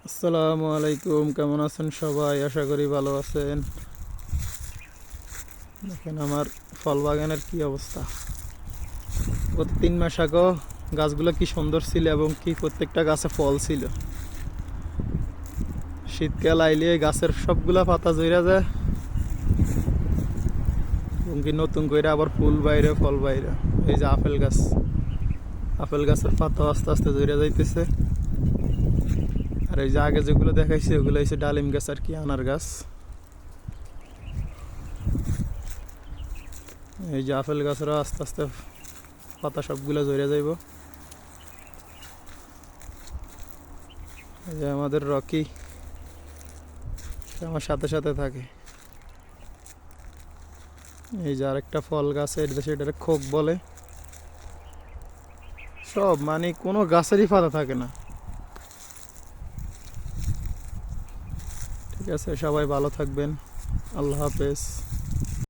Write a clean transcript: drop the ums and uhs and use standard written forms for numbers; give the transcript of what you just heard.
আসসালামু আলাইকুম, কেমন আছেন সবাই? আশা করি ভালো আছেন। দেখেন আমার ফল বাগানের কি অবস্থা। গত 3 মাস আগে গাছগুলো কি সুন্দর ছিল এবং কি প্রত্যেকটা গাছে ফল ছিল। শীতকাল আইলে গাছের সবগুলা পাতা ঝইরা যায় এবং কি নতুন করে আবার ফুল বাইরে ফল বাইরে। এই যে আপেল গাছের পাতা আস্তে আস্তে ঝইরা যাইতেছে। আর এই যে আগে যেগুলো দেখাইছি ওগুলো হচ্ছে ডালিম গাছ আর কি আনার গাছ। এই যে আপেল গাছেরও আস্তে আস্তে পাতা সবগুলো ঝরে যাইব। এই যে আমাদের রকি আমার সাথে সাথে থাকে। এই যে আরেকটা ফল গাছ, এর দেশে এটা খোক বলে। সব মানে কোনো গাছেরই পাতা থাকে না। ঠিক আছে, সবাই ভালো থাকবেন। আল্লাহ হাফেজ।